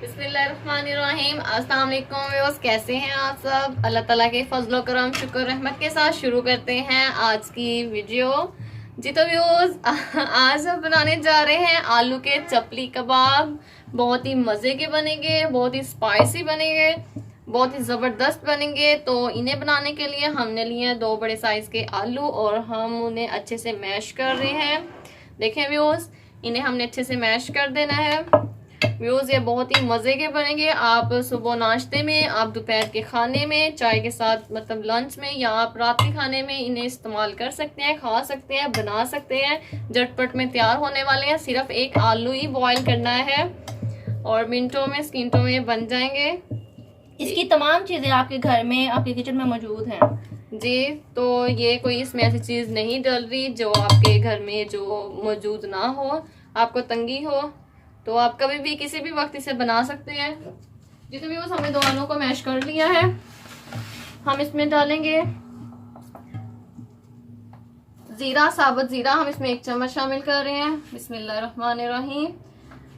बिस्मिल्लाहिर्रहमानिर्रहीम। अस्सलाम वालेकुम व्यूअर्स, कैसे हैं आप सब? अल्लाह ताला के फजलो करम शुक्र रहमत के साथ शुरू करते हैं आज की वीडियो। जी तो व्यूअर्स, आज हम बनाने जा रहे हैं आलू के चपली कबाब। बहुत ही मज़े के बनेंगे, बहुत ही स्पाइसी बनेंगे, बहुत ही ज़बरदस्त बनेंगे। तो इन्हें बनाने के लिए हमने लिए हैं 2 बड़े साइज़ के आलू और हम उन्हें अच्छे से मैश कर रहे हैं। देखें व्यूअर्स, इन्हें हमने अच्छे से मैश कर देना है। व्यूज ये बहुत ही मजे के बनेंगे। आप सुबह नाश्ते में, आप दोपहर के खाने में, चाय के साथ मतलब लंच में, या आप रात के खाने में इन्हें इस्तेमाल कर सकते हैं, खा सकते हैं, बना सकते हैं। झटपट में तैयार होने वाले हैं। सिर्फ एक आलू ही बॉईल करना है और मिनटों में, सेकंडों में बन जाएंगे। इसकी तमाम चीजें आपके घर में, आपके किचन में मौजूद हैं जी। तो ये कोई इसमें ऐसी चीज नहीं डल रही जो आपके घर में जो मौजूद ना हो, आपको तंगी हो, तो आप कभी भी किसी भी वक्त इसे बना सकते हैं। जितने भी हमने 2 आलू को मैश कर लिया है, हम इसमें डालेंगे जीरा, साबुत जीरा हम इसमें 1 चम्मच शामिल कर रहे हैं। बिस्मिल्लाहिर्रहमानिर्रहीम।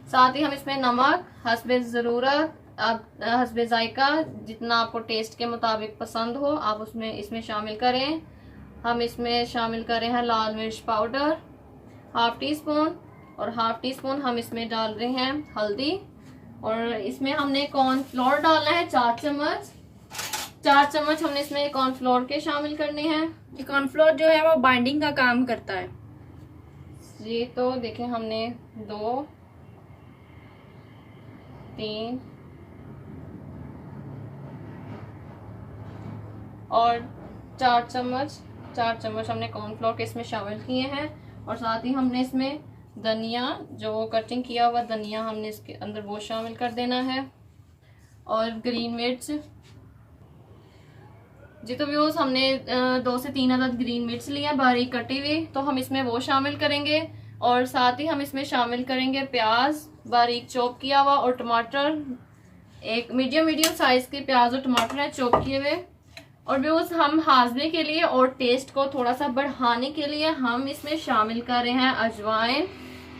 साथ ही हम इसमें नमक हस्बे ज़रूरत, आप हस्बे जायका, जितना आपको टेस्ट के मुताबिक पसंद हो आप उसमें इसमें शामिल करें। हम इसमें शामिल कर रहे हैं लाल मिर्च पाउडर 1/2 टीस्पून और 1/2 टीस्पून हम इसमें डाल रहे हैं हल्दी। और इसमें हमने कॉर्नफ्लोर डालना है 4 चम्मच। 4 चम्मच हमने इसमें कॉर्नफ्लोर के शामिल करने हैं। ये कॉर्नफ्लोर जो है वो बाइंडिंग का काम करता है जी। तो देखें, हमने 2, 3 और 4 चम्मच हमने कॉर्नफ्लोर के इसमें शामिल किए हैं। और साथ ही हमने इसमें धनिया, जो कटिंग किया हुआ धनिया, हमने इसके अंदर वो शामिल कर देना है। और ग्रीन मिर्च। जी तो व्यूअर्स, हमने 2 से 3 अदद ग्रीन मिर्च लिया बारीक कटी हुई, तो हम इसमें वो शामिल करेंगे। और साथ ही हम इसमें शामिल करेंगे प्याज बारीक चॉप किया हुआ और टमाटर, एक मीडियम साइज के प्याज और टमाटर हैं चॉप किए हुए। और व्यूअर्स, हम हाजमे के लिए और टेस्ट को थोड़ा सा बढ़ाने के लिए हम इसमें शामिल कर रहे हैं अजवाइन।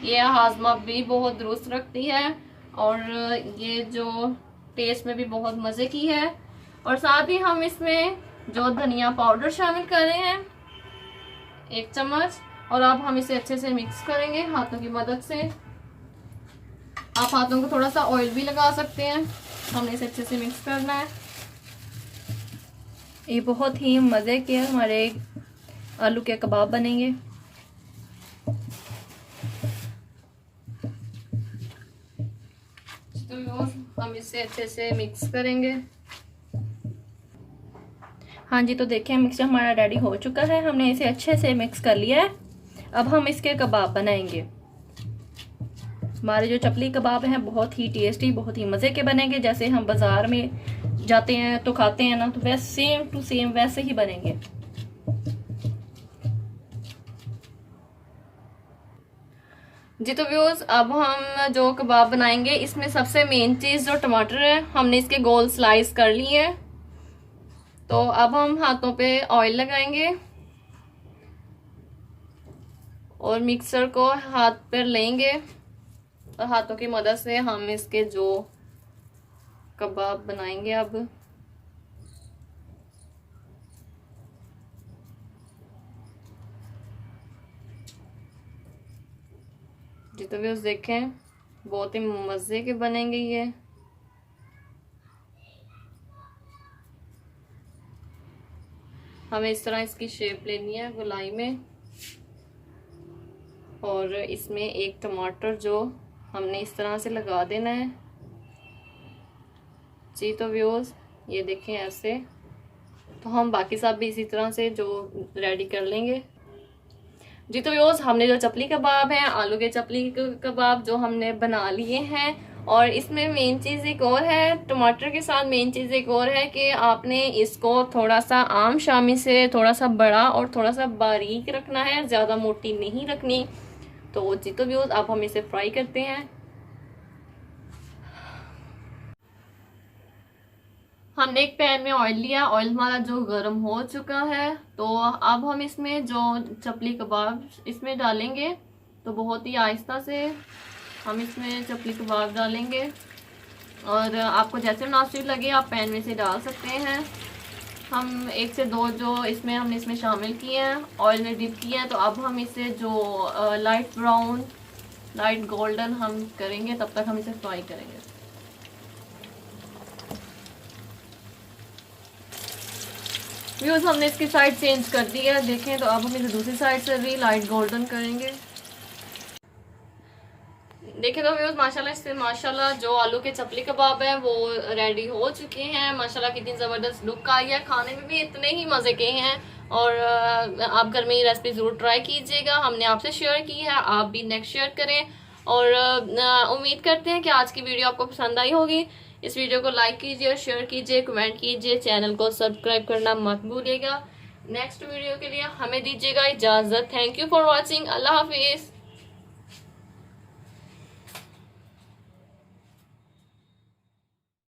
ये हाजमा भी बहुत दुरुस्त रखती है और ये जो टेस्ट में भी बहुत मज़े की है। और साथ ही हम इसमें जो धनिया पाउडर शामिल कर रहे हैं 1 चम्मच। और अब हम इसे अच्छे से मिक्स करेंगे हाथों की मदद से। आप हाथों को थोड़ा सा ऑयल भी लगा सकते हैं। हमने इसे अच्छे से मिक्स करना है। ये बहुत ही मज़े के हमारे आलू के कबाब बनेंगे। तो हम इसे अच्छे से मिक्स करेंगे। हाँ जी, तो देखें मिक्सचर हमारा रेडी हो चुका है। हमने इसे अच्छे से मिक्स कर लिया है। अब हम इसके कबाब बनाएंगे। हमारे जो चपली कबाब हैं बहुत ही टेस्टी, बहुत ही मज़े के बनेंगे। जैसे हम बाज़ार में जाते हैं तो खाते हैं ना, तो वैसे सेम टू सेम वैसे ही बनेंगे। जी तो व्यूअर्स, अब हम जो कबाब बनाएंगे इसमें सबसे मेन चीज़ जो टमाटर है, हमने इसके गोल स्लाइस कर लिए हैं। तो अब हम हाथों पे ऑयल लगाएंगे और मिक्सर को हाथ पर लेंगे और हाथों की मदद से हम इसके जो कबाब बनाएंगे। अब जी तो व्यूअर्स देखें, बहुत ही मज़े के बनेंगे ये। हमें इस तरह इसकी शेप लेनी है गोलाई में। और इसमें एक टमाटर जो हमने इस तरह से लगा देना है। जी तो व्यूअर्स, ये देखें ऐसे। तो हम बाकी सब भी इसी तरह से जो रेडी कर लेंगे। जी तो व्यूअर्स, हमने जो चपली कबाब हैं, आलू के चपली कबाब जो हमने बना लिए हैं। और इसमें मेन चीज़ एक और है, टमाटर के साथ मेन चीज़ एक और है कि आपने इसको थोड़ा सा आम शामी से थोड़ा सा बड़ा और थोड़ा सा बारीक रखना है, ज़्यादा मोटी नहीं रखनी। तो जी तो व्यूअर्स, अब हम इसे फ्राई करते हैं। हमने एक पैन में ऑयल लिया, ऑयल हमारा जो गर्म हो चुका है, तो अब हम इसमें जो चपली कबाब इसमें डालेंगे। तो बहुत ही आहिस्ता से हम इसमें चपली कबाब डालेंगे। और आपको जैसे मुनासिब लगे आप पैन में से डाल सकते हैं। हम 1 से 2 जो हमने इसमें शामिल किए हैं, ऑयल में डिप किए हैं, तो अब हम इसे जो लाइट ब्राउन लाइट गोल्डन हम करेंगे, तब तक हम इसे फ्राई करेंगे। व्यूज हमने इसकी साइड चेंज कर दी है, देखें तो अब हम इसे दूसरी साइड से भी लाइट गोल्डन करेंगे। देखें तो व्यूज माशाल्लाह इससे माशाल्लाह जो आलू के चपली कबाब है वो रेडी हो चुके हैं। माशाल्लाह कितनी ज़बरदस्त लुक आई है, खाने में भी इतने ही मज़े के हैं। और आप घर में ये रेसिपी ज़रूर ट्राई कीजिएगा, हमने आपसे शेयर की है, आप भी नेक्स्ट शेयर करें। और उम्मीद करते हैं कि आज की वीडियो आपको पसंद आई होगी। इस वीडियो को लाइक कीजिए, शेयर कीजिए, कमेंट कीजिए, चैनल को सब्सक्राइब करना मत भूलिएगा। नेक्स्ट वीडियो के लिए हमें दीजिएगा इजाज़त। Thank you for watching. अल्लाह हाफिज़।